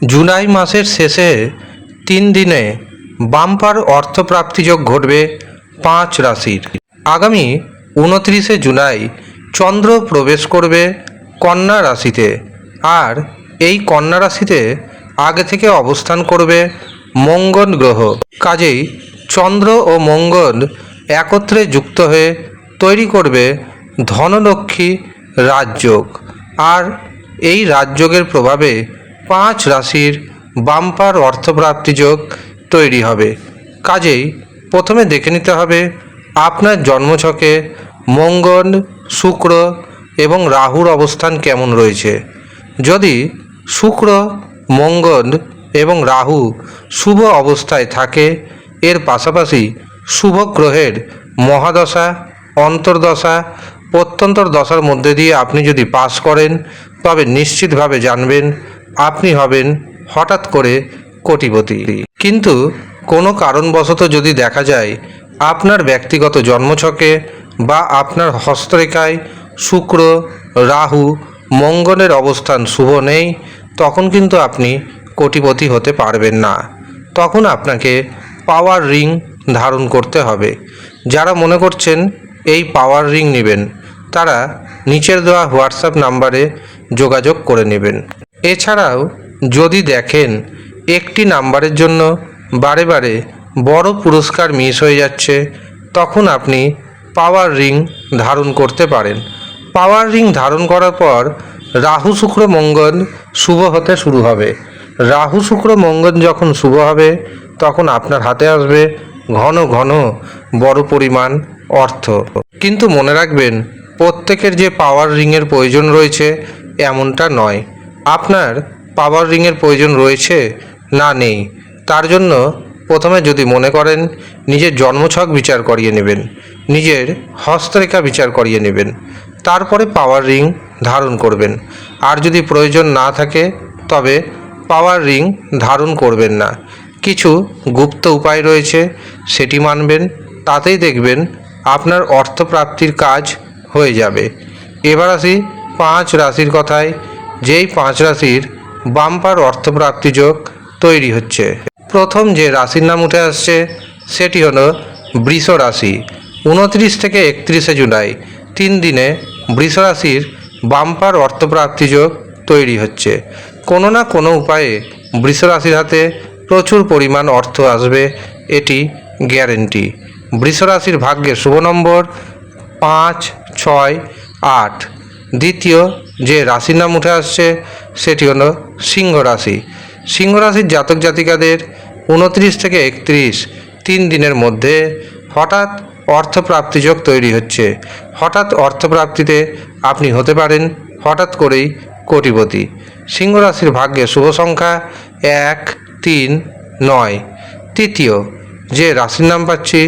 জুলাই মাসের শেষে 3 দিনে বাম্পার অর্থপ্রাপ্তিযোগ ঘটবে 5 রাশির। আগামী 29শে জুলাই চন্দ্র প্রবেশ করবে কন্যা রাশিতে, আর এই কন্যা রাশিতে আগে থেকে অবস্থান করবে মঙ্গল গ্রহ। কাজেই চন্দ্র ও মঙ্গল একত্রে যুক্ত হয়ে তৈরি করবে ধনলক্ষ্মী রাজযোগ, আর এই রাজযোগের প্রভাবে 5 রাশির বাম্পার অর্থপ্রাপ্তি যোগ তৈরি হবে। কাজেই প্রথমে দেখে নিতে হবে আপনার জন্মছকে মঙ্গল, শুক্র এবং রাহুর অবস্থান কেমন রয়েছে। যদি শুক্র, মঙ্গল এবং রাহু শুভ অবস্থায় থাকে, এর পাশাপাশি শুভ গ্রহের মহাদশা, অন্তর্দশা, প্রত্যন্তর দশার মধ্যে দিয়ে আপনি যদি পাস করেন, তবে নিশ্চিতভাবে জানবেন আপনি হবেন হঠাৎ করে কোটিপতি। কিন্তু কোনো কারণবশত যদি দেখা যায় আপনার ব্যক্তিগত জন্মছকে বা আপনার হস্তরেখায় শুক্র, রাহু, মঙ্গলের অবস্থান শুভ নেই, তখন কিন্তু আপনি কোটিপতি হতে পারবেন না। তখন আপনাকে পাওয়ার রিং ধারণ করতে হবে। যারা মনে করছেন এই পাওয়ার রিং নেবেন, তারা নিচের দেওয়া হোয়াটসঅ্যাপ নাম্বারে যোগাযোগ করে নেবেন। এছাড়াও যদি দেখেন একটি নাম্বারের জন্য বারে বারে বড় পুরস্কার মিস হয়ে যাচ্ছে, তখন আপনি পাওয়ার রিং ধারণ করতে পারেন। পাওয়ার রিং ধারণ করার পর রাহু, শুক্র, মঙ্গল শুভ হতে শুরু হবে। রাহু, শুক্র, মঙ্গল যখন শুভ হবে, তখন আপনার হাতে আসবে ঘন ঘন বড় পরিমাণ অর্থ। কিন্তু মনে রাখবেন, প্রত্যেকের যে পাওয়ার রিংয়ের প্রয়োজন রয়েছে এমনটা নয়। আপনার পাওয়ার রিংয়ের প্রয়োজন রয়েছে না নেই, তার জন্য প্রথমে যদি মনে করেন নিজের জন্মছক বিচার করিয়ে নেবেন, নিজের হস্তরেখা বিচার করিয়ে নেবেন, তারপরে পাওয়ার রিং ধারণ করবেন। আর যদি প্রয়োজন না থাকে তবে পাওয়ার রিং ধারণ করবেন না। কিছু গুপ্ত উপায় রয়েছে, সেটি মানবেন, তাতেই দেখবেন আপনার অর্থপ্রাপ্তির কাজ হয়ে যাবে। এবার আসি 5 রাশির কথায়, যেই 5 রাশির বাম্পার অর্থপ্রাপ্তি যোগ তৈরি হচ্ছে। প্রথম যে রাশির নাম উঠে আসছে সেটি হলো বৃষ রাশি। 29 থেকে 31শে জুলাই 3 দিনে বৃষ রাশির বাম্পার অর্থপ্রাপ্তি যোগ তৈরি হচ্ছে। কোনো না কোনো উপায়ে বৃষ রাশির হাতে প্রচুর পরিমাণ অর্থ আসবে, এটি গ্যারেন্টি। বৃষ রাশির ভাগ্যের শুভ নম্বর 5, 6, 8। দ্বিতীয় যে রাশির নাম উঠে আসছে সেটি হলো সিংহ রাশি। সিংহ রাশির জাতক জাতিকাদের 29 থেকে 31 3 দিনের মধ্যে হঠাৎ অর্থপ্রাপ্তিযোগ তৈরি হচ্ছে। হঠাৎ অর্থপ্রাপ্তিতে আপনি হতে পারেন হঠাৎ করেই কোটিপতি। সিংহ রাশির ভাগ্যে শুভ সংখ্যা 1, 3, 9। তৃতীয় যে রাশির নাম পাচ্ছি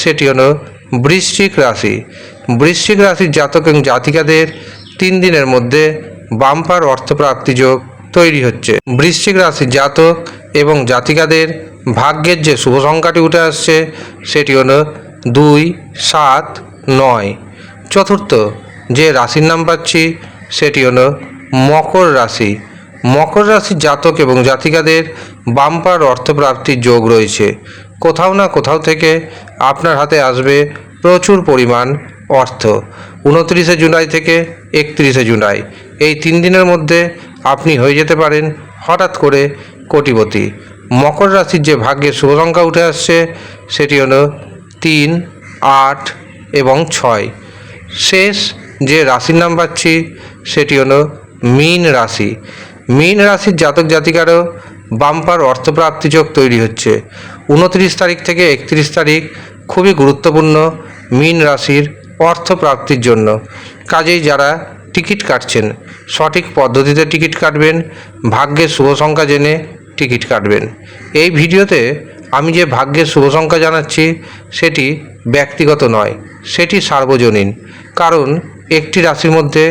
সেটি হলো বৃশ্চিক রাশি। বৃশ্চিক রাশির জাতক এবং জাতিকাদের 3 দিনের মধ্যে বাম্পার অর্থপ্রাপ্তি যোগ তৈরি হচ্ছে। বৃশ্চিক রাশির জাতক এবং জাতিকাদের ভাগ্যের যে শুভ সংখ্যাটি উঠে আসছে সেটি হলো 2, 7, 9। চতুর্থ যে রাশির নাম পাচ্ছি সেটি হলো মকর রাশি। মকর রাশির জাতক এবং জাতিকাদের বাম্পার অর্থপ্রাপ্তির যোগ রয়েছে। কোথাও না কোথাও থেকে আপনার হাতে আসবে প্রচুর পরিমাণ অর্থ। 29শে জুলাই থেকে 31শে জুলাই এই 3 দিনের মধ্যে আপনি হয়ে যেতে পারেন হঠাৎ করে কোটিপতি। মকর রাশির যে ভাগ্যের শুভ সংখ্যা উঠে আসছে সেটি হলো 3, 8 এবং 6। শেষ যে রাশির নাম পাচ্ছি সেটি হলো মীন রাশি। মীন রাশির জাতক জাতিকারও বাম্পার অর্থপ্রাপ্তি যোগ তৈরি হচ্ছে। 29 তারিখ থেকে 31 তারিখ খুবই গুরুত্বপূর্ণ মীন রাশির অর্থপ্রাপ্তির জন্য। কাজেই যারা টিকিট কাটছেন সঠিক পদ্ধতিতে টিকিট কাটবেন, ভাগ্যের শুভ সংখ্যা জেনে টিকিট কাটবেন। এই ভিডিওতে আমি যে ভাগ্যের শুভ সংখ্যা জানাচ্ছি সেটি ব্যক্তিগত নয়, সেটি সার্বজনীন। কারণ একটি রাশির মধ্যে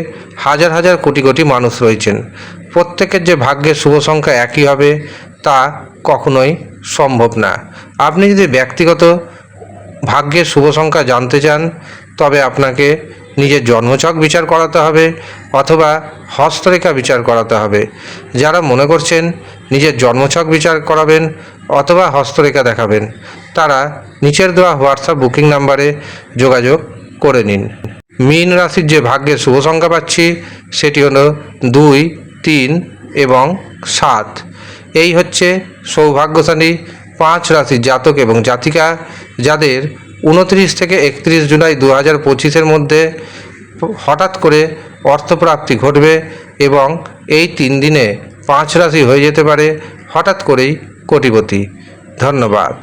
হাজার হাজার কোটি কোটি মানুষ রয়েছেন, প্রত্যেকের যে ভাগ্যের শুভ সংখ্যা একই হবে তা কখনোই সম্ভব না। আপনি যদি ব্যক্তিগত ভাগ্যের শুভ সংখ্যা জানতে চান তবে আপনাকে নিজের জন্মছক বিচার করাতে হবে অথবা হস্তরেখা বিচার করাতে হবে। যারা মনে করছেন নিজের জন্মছক বিচার করাবেন অথবা হস্তরেখা দেখাবেন, তারা নিচের দেওয়া হোয়াটসঅ্যাপ বুকিং নাম্বারে যোগাযোগ করে নিন। মীন রাশির যে ভাগ্যের শুভ সংখ্যা পাচ্ছি সেটি হলো 2, 3 এবং 7। এই হচ্ছে সৌভাগ্যশালী 5 রাশির জাতক এবং জাতিকা, যাদের 29 থেকে 31 জুলাই 2025-এর মধ্যে হঠাৎ করে অর্থপ্রাপ্তি ঘটবে এবং এই 3 দিনে 5 রাশি হয়ে যেতে পারে হঠাৎ করেই কোটিপতি। ধন্যবাদ।